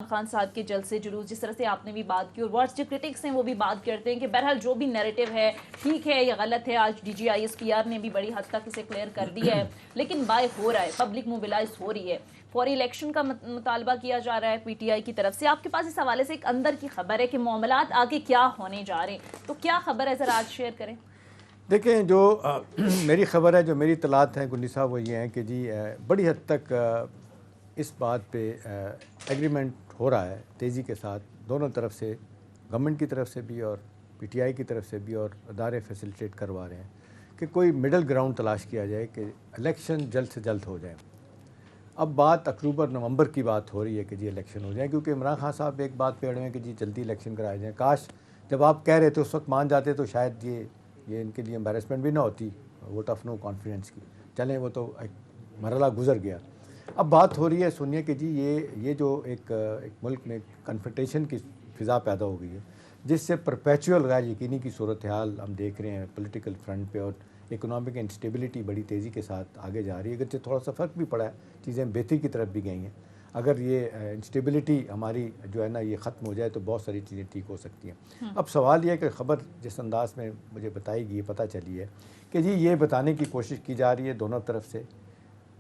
خان صاحب کے جلسے جلوس جس طرح سے آپ نے بھی بات کی اور ورڈز جو کرٹکس ہیں وہ بھی بات کرتے ہیں کہ بہرحال جو بھی نیریٹو ہے ٹھیک ہے یا غلط ہے، آج D G I S P R نے بھی بڑی حد تک اسے کلیئر کر دیا ہے، لیکن بائی ہو رہا ہے، پبلک موبلائز ہو رہی ہے، فوری الیکشن کا مطالبہ کیا جا رہا ہے پی ٹی آئی کی طرف سے۔ آپ کے پاس اس حوالے سے ایک اندر کی خبر ہے کہ معاملات آگے کیا ہونے جا رہے ہیں، تو کیا خبر ہے ذرا آج شیئر کریں۔ دیکھیں، جو میری خبر ہے، جو میری اطلاعات ہیں گنڈی صاحب، وہ یہ ہیں کہ جی بڑی حد تک اس بات پہ ایگریمنٹ ہو رہا ہے تیزی کے ساتھ، دونوں طرف سے، گورنمنٹ کی طرف سے بھی اور پی ٹی آئی کی طرف سے بھی، اور ادارے فیسیلیٹیٹ کروا رہے ہیں کہ کوئی مڈل گراؤنڈ تلاش کیا جائے کہ الیکشن جلد سے جلد ہو جائے۔ اب بات اکتوبر نومبر کی بات ہو رہی ہے کہ جی الیکشن ہو جائیں، کیونکہ عمران خان صاحب ایک بات پہ اڑے ہیں کہ جی جلدی الیکشن کرائے جائیں۔ کاش جب آپ کہہ رہے تھے اس وقت مان جاتے تو شاید یہ ان کے لیے امبیرسمنٹ بھی نہ ہوتی ووٹ آف نو کانفیڈنس کی۔ چلیں، وہ تو ایک مرحلہ گزر گیا۔ اب بات ہو رہی ہے، سنیے کہ جی یہ جو ایک ملک میں کنفرنٹیشن کی فضا پیدا ہو گئی ہے، جس سے پرپیچول غیر یقینی کی صورتحال ہم دیکھ رہے ہیں پولیٹیکل فرنٹ پہ، اور اکنامک انسٹیبلٹی بڑی تیزی کے ساتھ آگے جا رہی ہے۔ اگرچہ تھوڑا سا فرق بھی پڑا ہے، چیزیں بہتری کی طرف بھی گئی ہیں۔ اگر یہ انسٹیبلٹی ہماری جو ہے نا یہ ختم ہو جائے تو بہت ساری چیزیں ٹھیک ہو سکتی ہیں۔ اب سوال یہ ہے کہ خبر جس انداز میں مجھے بتائی گئی، پتہ چلی ہے کہ جی یہ بتانے کی کوشش کی جا رہی ہے دونوں طرف سے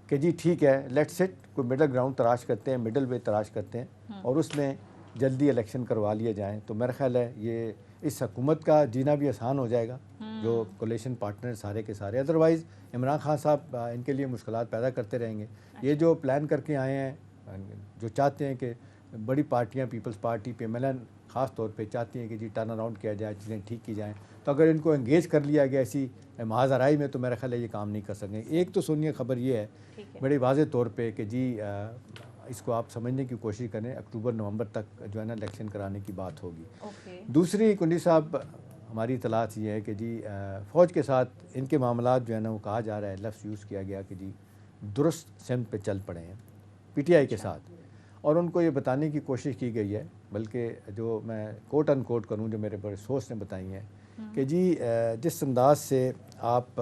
کہ جی ٹھیک ہے، لیٹ سٹ، کوئی مڈل گراؤنڈ تلاش کرتے ہیں، مڈل وے تلاش کرتے ہیں، اور اس میں جلدی الیکشن کروا لیے جائیں، تو میرا خیال ہے یہ اس حکومت کا جینا بھی آسان ہو جائے گا، جو کولیشن پارٹنر سارے کے سارے۔ ادروائز عمران خان صاحب ان کے لیے مشکلات پیدا کرتے رہیں گے۔ یہ جو پلان کر کے آئے ہیں، جو چاہتے ہیں کہ بڑی پارٹیاں، Peoples Party, P M L N خاص طور پہ چاہتی ہیں کہ جی ٹرن اراؤنڈ کیا جائے، چیزیں ٹھیک کی جائیں، تو اگر ان کو انگیج کر لیا گیا ایسی محاذ آرائی میں تو میرا خیال ہے یہ کام نہیں کر سکیں۔ ایک تو سنیے خبر یہ ہے بڑی واضح طور پہ کہ جی اس کو آپ سمجھنے کی کوشش کریں، اکتوبر نومبر تک جو ہے نا الیکشن کرانے کی بات ہوگی۔ دوسری کنڈی صاحب ہماری اطلاعات یہ ہے کہ جی فوج کے ساتھ ان کے معاملات جو ہے نا وہ کہا جا رہا ہے، لفظ یوز کیا گیا کہ جی درست سمت پہ چل پڑے ہیں پی ٹی آئی کے ساتھ، اور ان کو یہ بتانے کی کوشش کی گئی ہے، بلکہ جو میں کوٹ ان کوٹ کروں جو میرے بڑے سورس نے بتائی ہیں کہ جی جس انداز سے آپ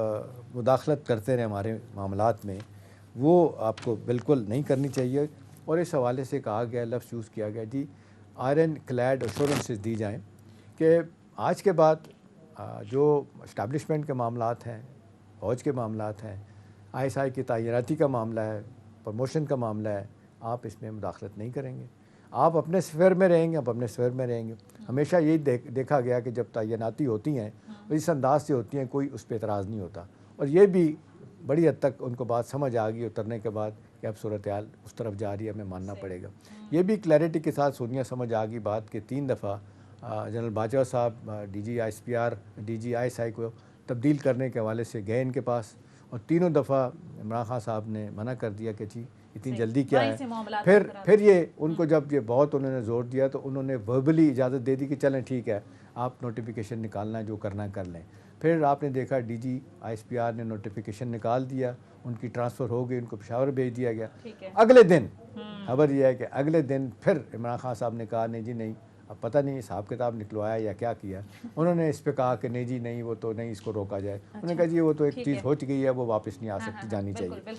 مداخلت کرتے رہے ہمارے معاملات میں، وہ آپ کو بالکل نہیں کرنی چاہیے، اور اس حوالے سے کہا گیا، لفظ یوز کیا گیا جی آئرن کلیڈ ایشورنسز دی جائیں کہ آج کے بعد جو اسٹیبلشمنٹ کے معاملات ہیں، فوج کے معاملات ہیں، آئی ایس آئی کی تعیناتی کا معاملہ ہے، پروموشن کا معاملہ ہے، آپ اس میں مداخلت نہیں کریں گے، آپ اپنے سفیر میں رہیں گے، آپ اپنے سفیر میں رہیں گے۔ ہمیشہ یہی دیکھا گیا کہ جب تعیناتی ہوتی ہیں اس انداز سے ہوتی ہیں، کوئی اس پہ اعتراض نہیں ہوتا، اور یہ بھی بڑی حد تک ان کو بات سمجھ آ گئی اترنے کے بعد کہ اب صورتحال اس طرف جا رہی ہے، ہمیں ماننا پڑے گا۔ یہ بھی کلیئرٹی کے ساتھ سونیا سمجھ آ گئی بات کہ 3 دفعہ جنرل باجوہ صاحب D G I S P R, D G I S I کو تبدیل کرنے کے حوالے سے گئے ان کے پاس، اور تینوں دفعہ عمران خان صاحب نے منع کر دیا کہ جی اتنی جلدی کیا ہے۔ پھر یہ ان کو جب یہ بہت انہوں نے زور دیا تو انہوں نے وربلی اجازت دے دی کہ چلیں ٹھیک ہے، آپ نوٹیفیکیشن نکالنا ہے، جو کرنا ہے کر لیں۔ پھر آپ نے دیکھا D G I S P R نے نوٹیفیکیشن نکال دیا، ان کی ٹرانسفر ہو گئی، ان کو پشاور بھیج دیا گیا۔ اگلے دن خبر یہ ہے کہ اگلے دن پھر عمران خان صاحب نے کہا نہیں جی نہیں، اب پتہ نہیں حساب کتاب نکلوایا یا کیا کیا، انہوں نے اس پہ کہا کہ نہیں جی نہیں، وہ تو نہیں، اس کو روکا جائے۔ انہوں نے کہا جی وہ تو ایک چیز ہو چکی ہے، وہ واپس نہیں آ سکتی، جانی چاہیے۔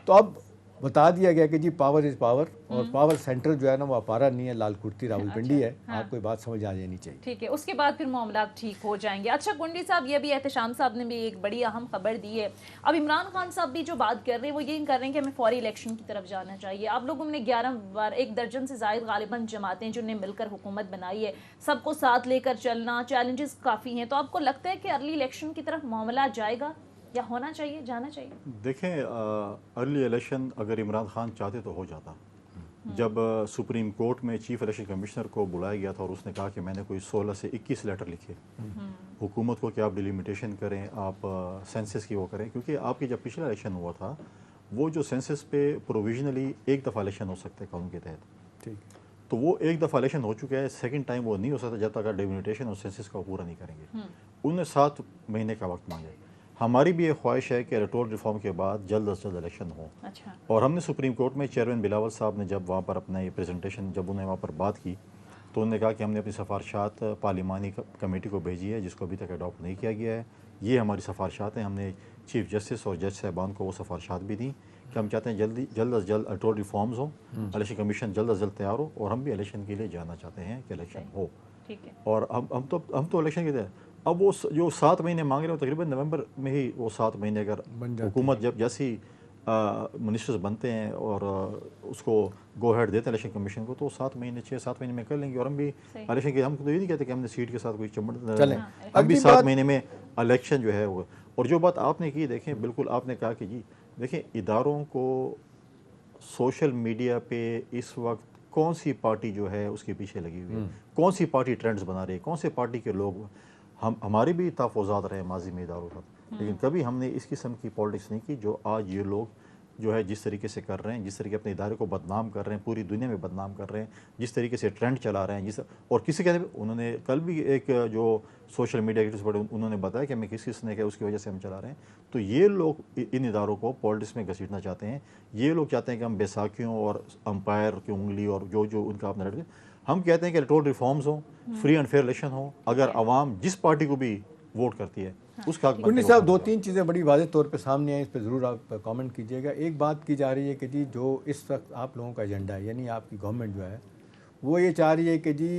تو اب بتا دیا گیا کہ جی پاور از پاور، اور پاور سینٹر جو ہے نا وہ اپارا نہیں ہے، لال کرتی راول پنڈی ہے، آپ کو یہ بات سمجھ آ جانی چاہیے۔ ٹھیک ہے، اس کے بعد پھر معاملات ٹھیک ہو جائیں گے۔ اچھا گنڈی صاحب، یہ بھی احتشام صاحب نے بھی ایک بڑی اہم خبر دی ہے، اب عمران خان صاحب بھی جو بات کر رہے ہیں وہ یہ کر رہے ہیں کہ ہمیں فوری الیکشن کی طرف جانا چاہیے۔ آپ لوگوں نے 11 بار، 1 درجن سے زائد غالباً جماعتیں جنہوں نے مل کر حکومت بنائی ہے، سب کو ساتھ لے کر چلنا، چیلنجز کافی ہیں، تو آپ کو لگتا ہے کہ ارلی الیکشن کی طرف معاملہ جائے گا یا ہونا چاہیے، جانا چاہیے؟ دیکھیں، ارلی الیکشن اگر عمران خان چاہتے تو ہو جاتا۔ جب سپریم کورٹ میں چیف الیکشن کمشنر کو بلایا گیا تھا اور اس نے کہا کہ میں نے کوئی 16 سے 21 لیٹر لکھے حکومت کو کہ آپ ڈیلیمیٹیشن کریں، آپ سینسس کی وہ کریں، کیونکہ آپ کی جب پچھلا الیکشن ہوا تھا وہ جو سینسس پہ پروویژنلی ایک دفعہ الیکشن ہو سکتا ہے قانون کے تحت، ٹھیک، تو وہ ایک دفعہ الیکشن ہو چکا ہے، سیکنڈ ٹائم وہ نہیں ہو سکتا جب تک آپ ڈیلیمیٹیشن اور سینسس کا پورا نہیں کریں گے۔ انہوں نے 7 مہینے کا وقت مانگا۔ ہماری بھی یہ خواہش ہے کہ الیکٹورل ریفارم کے بعد جلد از جلد الیکشن ہو، اور ہم نے سپریم کورٹ میں چیئرمین بلاول صاحب نے جب وہاں پر اپنا یہ پریزنٹیشن، جب انہوں نے وہاں پر بات کی تو انہوں نے کہا کہ ہم نے اپنی سفارشات پارلیمانی کمیٹی کو بھیجی ہے، جس کو ابھی تک اڈاپٹ نہیں کیا گیا ہے۔ یہ ہماری سفارشات ہیں، ہم نے چیف جسٹس اور جج صاحبان کو وہ سفارشات بھی دیں کہ ہم چاہتے ہیں جلد از جلد الیکٹورل ریفارمز ہوں, الیکشن کمیشن جلد از جلد تیار ہو, اور ہم بھی الیکشن کے لیے جانا چاہتے ہیں کہ الیکشن ہو. ٹھیک ہے. اور ہم تو الیکشن کے لیے اب وہ جو 7 مہینے مانگ رہے ہیں تقریباً نومبر میں ہی وہ 7 مہینے اگر حکومت جب جیسی منسٹرز بنتے ہیں اور اس کو گو ہیڈ دیتے ہیں الیکشن کمیشن کو, تو 7 مہینے 6-7 مہینے میں کر لیں گے. اور ہم بھی الیکشن کے, ہم تو یہ نہیں کہتے کہ ہم نے سیٹ کے ساتھ کوئی چمڑ, ہم بھی 7 مہینے میں الیکشن جو ہے وہ. اور جو بات آپ نے کی, دیکھیں بالکل آپ نے کہا کہ جی دیکھیں اداروں کو سوشل میڈیا پہ اس وقت کون سی پارٹی جو ہے اس کے پیچھے لگی ہوئی ہے, کون سی پارٹی ٹرینڈز بنا رہی ہے, کون سی پارٹی کے لوگ. ہمارے بھی تحفظات رہے ماضی میں اداروں کا, لیکن کبھی ہم نے اس قسم کی پالیٹکس نہیں کی جو آج یہ لوگ جو ہے جس طریقے سے کر رہے ہیں, جس طریقے اپنے ادارے کو بدنام کر رہے ہیں, پوری دنیا میں بدنام کر رہے ہیں, جس طریقے سے ٹرینڈ چلا رہے ہیں. اور کسی کہتے ہیں انہوں نے کل بھی ایک جو سوشل میڈیا ایکٹیوسٹ پڑے انہوں نے بتایا کہ ہمیں کس نے کہا اس کی وجہ سے ہم چلا رہے ہیں. تو یہ لوگ ان اداروں کو پالیٹکس میں گھسیٹنا چاہتے ہیں. یہ لوگ چاہتے ہیں کہ ہم بیساکھیوں اور امپائر کی انگلی اور جو ان کا اپنا لڑکے, ہم کہتے ہیں کہ الیکٹورل ریفارمز ہوں, فری اینڈ فیئر الیکشن ہو. اگر عوام جس پارٹی کو بھی ووٹ کرتی ہے اس کا کنڈی صاحب 2-3 چیزیں بڑی واضح طور پہ سامنے آئیں, اس پہ ضرور آپ کامنٹ کیجیے گا. ایک بات کی جا رہی ہے کہ جی جو اس وقت آپ لوگوں کا ایجنڈا ہے, یعنی آپ کی گورنمنٹ جو ہے وہ یہ چاہ رہی ہے کہ جی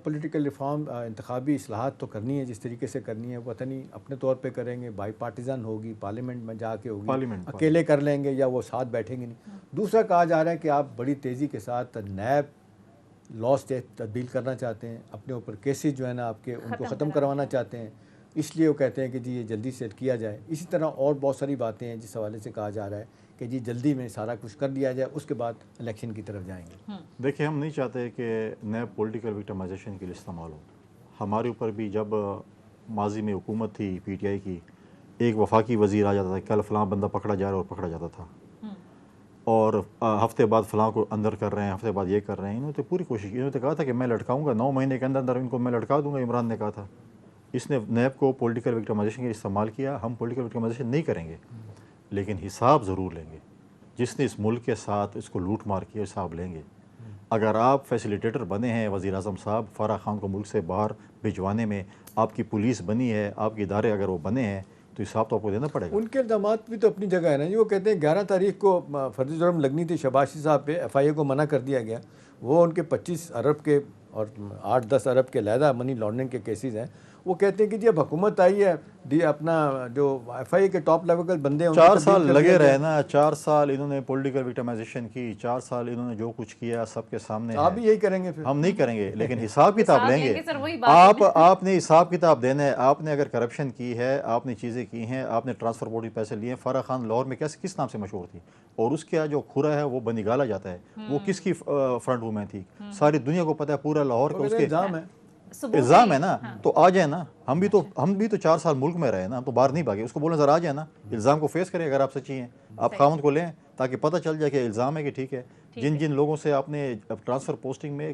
پولیٹیکل ریفارم, انتخابی اصلاحات تو کرنی ہے, جس طریقے سے کرنی ہے پتہ نہیں اپنے طور پہ کریں گے, بائی پارٹیزن ہوگی, پارلیمنٹ میں جا کے ہوگی, اکیلے کر لیں گے یا وہ ساتھ بیٹھیں گے نہیں. دوسرا کہا جا رہا ہے کہ آپ بڑی تیزی کے ساتھ نیب لاس تبدیل کرنا چاہتے ہیں, اپنے اوپر کیسز جو ہے نا آپ کے ان کو ختم کروانا چاہتے ہیں, اس لیے وہ کہتے ہیں کہ جی یہ جلدی سے کیا جائے. اسی طرح اور بہت ساری باتیں ہیں جس حوالے سے کہا جا رہا ہے کہ جی جلدی میں سارا کچھ کر دیا جائے, اس کے بعد الیکشن کی طرف جائیں گے. دیکھیں ہم نہیں چاہتے کہ نئے پولیٹیکل وکٹمائزیشن کے لیے استعمال ہو. ہمارے اوپر بھی جب ماضی میں حکومت تھی پی ٹی آئی کی, ایک وفاقی وزیر آ جاتا تھا, کل فلاں بندہ پکڑا جا رہا ہے اور پکڑا جاتا تھا, اور ہفتے بعد فلاں کو اندر کر رہے ہیں, ہفتے بعد یہ کر رہے ہیں. انہوں نے پوری کوشش کی, انہوں نے کہا تھا کہ میں لٹکاؤں گا 9 مہینے کے اندر ان کو میں لٹکا دوں گا. عمران نے کہا تھا. اس نے نیب کو پولیٹیکل وکٹمائزیشن کے لیے استعمال کیا. ہم پولیٹیکل وکٹمائزیشن نہیں کریں گے, لیکن حساب ضرور لیں گے. جس نے اس ملک کے ساتھ اس کو لوٹ مار کیا حساب لیں گے. اگر آپ فیسیلیٹیٹر بنے ہیں وزیر اعظم صاحب فارغ خان کو ملک سے باہر بھجوانے میں, آپ کی پولیس بنی ہے, آپ کے ادارے اگر وہ بنے ہیں, تو حساب تو آپ کو دینا پڑے گا. ان کے الزامات بھی تو اپنی جگہ ہے نا جی. وہ کہتے ہیں 11 تاریخ کو فرضی جرم لگنی تھی شہباز صاحب پہ, ایف آئی اے کو منع کر دیا گیا. وہ ان کے 25 ارب کے اور 8-10 ارب کے علیحدہ منی لانڈرنگ کے کیسز ہیں. وہ کہتے ہیں کہ جی اب حکومت آئی ہے, اپنا جو ایف آئی اے کے ٹاپ لیول کے بندے ہیں 4 سال لگے رہے نا, 4 سال انہوں نے پولیٹیکل وکٹمائزیشن کی, 4 سال انہوں نے جو کچھ کیا سب کے سامنے. آپ بھی یہی کریں گے پھر؟ ہم نہیں کریں گے, لیکن حساب کتاب لیں گے. آپ نے حساب کتاب دینا ہے. آپ نے اگر کرپشن کی ہے, آپ نے چیزیں کی ہیں, آپ نے ٹرانسفر بورڈ کے پیسے لیے ہیں. فارغ خان لاہور میں کس نام سے مشہور تھی, اور اس کا جو کھرا ہے وہ بنگالا جاتا ہے, وہ کس کی فرنٹ وومن تھی, ساری دنیا کو پتہ ہے, پورا لاہور کا اس کے الزام ہے نا. تو آ جائے نا, ہم بھی تو 4 سال ملک میں رہے نا, ہم تو باہر نہیں بھاگے. اس کو بولیں ذرا آ جائے نا, الزام کو فیس کریں. اگر آپ سچی ہیں آپ خاوند کو لیں تاکہ پتہ چل جائے کہ الزام ہے کہ ٹھیک ہے. جن لوگوں سے آپ نے ٹرانسفر پوسٹنگ میں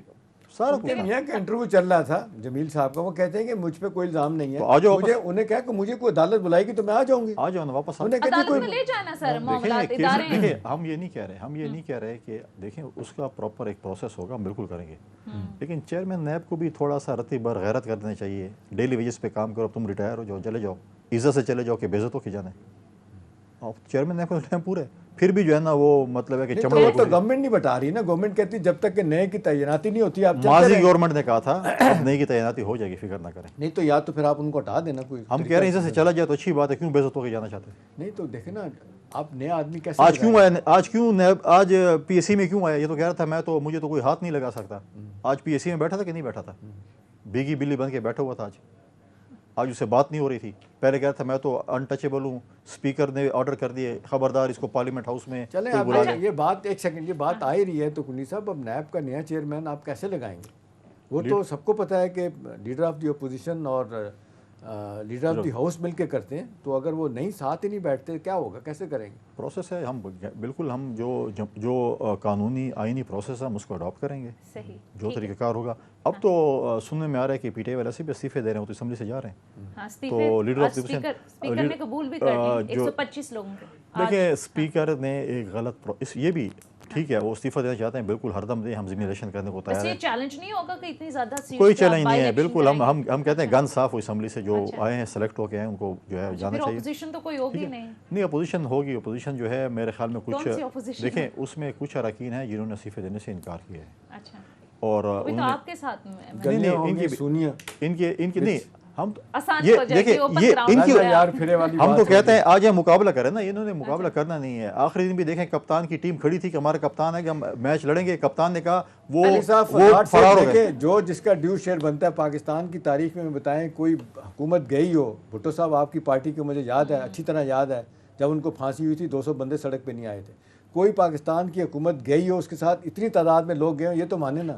سارا کچھ, میاں کا انٹرویو چل رہا تھا جمیل صاحب کا, وہ کہتے ہیں کہ مجھ پہ کوئی الزام نہیں ہے. مجھے انہیں کہا کہ مجھے کوئی عدالت بلائے گی تو میں آ جاؤں گی. آ جاؤ نا واپس. عدالت میں لے جانا سر معاملات ادارے. ہم یہ نہیں کہہ رہے کہ دیکھیں اس کا پراپر ایک پروسیس ہوگا, ہم بالکل کریں گے. لیکن چیئرمین نیب کو بھی تھوڑا سا رتی بھر غیرت کر دینا چاہیے. ڈیلی ویجز پہ کام کرو, تم ریٹائر ہو جاؤ, چلے جاؤ, عزت سے چلے جاؤ کہ بے عزت ہو کے جانے. چیئرمین نیب کا ٹائم پورا ہے, پھر بھی جو ہے نا وہ مطلب ہے کہ چمڑا تو گورنمنٹ نہیں بتا رہی نا. گورنمنٹ کہتی جب تک کہ نئے کی تعیناتی نہیں ہوتی آپ ماضی گورنمنٹ نے کہا تھا اب نئے کی تعیناتی ہو جائے گی, فکر نہ کریں. نہیں تو یا تو پھر آپ ان کو ہٹا دینا. کوئی ہم کہہ رہے ہیں عزت سے چلا جائے تو اچھی بات ہے, کیوں بے عزت ہو کے جانا چاہتے ہیں. نہیں تو دیکھیں نا آپ نیا آدمی کیسے آج پی ایس سی میں کیوں آیا. یہ تو کہہ رہا تھا مجھے تو کوئی ہاتھ نہیں لگا سکتا. آج پی ایس سی میں بیٹھا تھا کہ نہیں بیٹھا تھا, بھیگی بلی بن کے بیٹھا ہوا تھا. آج اس سے بات نہیں ہو رہی تھی. پہلے کہہ رہا تھا میں تو انٹچیبل ہوں, اسپیکر نے آرڈر کر دیے خبردار اس کو پارلیمنٹ ہاؤس میں. چلیں اب یہ بات ایک سیکنڈ, یہ بات آ ہی رہی ہے تو کنی صاحب اب نیب کا نیا چیئرمین آپ کیسے لگائیں گے؟ وہ تو سب کو پتہ ہے کہ لیڈر آف دی اپوزیشن اور لیڈر آف دی ہاؤس مل کے کرتے ہیں. تو اگر وہ نہیں ساتھ ہی نہیں بیٹھتے کیا ہوگا, کیسے کریں گے؟ پروسیس ہے, ہم بالکل ہم جو قانونی آئینی پروسیس ہے ہم اس کو اڈاپٹ کریں گے, جو طریقہ کار ہوگا. اب تو سننے میں آ رہا ہے کہ پی ٹی آئی والے سے بھی استعفے دے رہے ہیں, وہ تو اسمبلی سے جا رہے ہیں. تو لیڈر آف دی اسپیکر نے قبول بھی کر لی 125 لوگوں کے. دیکھیں اسپیکر نے ایک غلط یہ بھی ٹھیک ہے وہ استعفیٰ دینا چاہتے ہیں بالکل ہر دم دیں, ہم ضمنی الیکشن کرنے کو تیار ویسے ہیں. یہ چیلنج نہیں ہوگا کہ اتنی زیادہ سیٹس کوئی پہ آپ چیلنج بائی نہیں ہے, الیکشن بالکل کریں گے؟ ہم کہتے ہیں گن صاف ہو اسمبلی سے جو آئے ہیں سلیکٹ ہو کے ہیں ان کو جو ہے جانا پھر چاہیے. اپوزیشن تو کوئی ہوگی نہیں. نہیں اپوزیشن ہوگی, اپوزیشن جو ہے میرے خیال میں کون سی کچھ opposition دیکھیں اس میں کچھ اراکین ہیں جنہوں نے استعفے دینے سے انکار کیا ہے, اچھا اور وہی تو انہوں نے آپ کے ساتھ میں گلے ہوں گے, سونیا ان کی نہیں ہم آسان یہ ہو جائے دیکھیں گی اوپن یہ گراؤنڈ ان کی یار پھرے والی ہم بات تو ہو کہتے گئی. ہیں آج ہم مقابلہ کریں نا, انہوں نے مقابلہ کرنا نہیں ہے. آخری دن بھی دیکھیں کپتان کی ٹیم کھڑی تھی کہ ہمارا کپتان ہے کہ ہم میچ لڑیں گے, کپتان نے کہا وہ علی صاحب وہ فرار ہو گئے. دیکھیں جو جس کا ڈیو شیئر بنتا ہے پاکستان کی تاریخ میں بتائیں کوئی حکومت گئی ہو, بھٹو صاحب آپ کی پارٹی کے مجھے یاد ہے اچھی طرح یاد ہے جب ان کو پھانسی ہوئی تھی 200 بندے سڑک پہ نہیں آئے تھے. کوئی پاکستان کی حکومت گئی ہو اس کے ساتھ اتنی تعداد میں لوگ گئے ہوں, یہ تو مانے نا.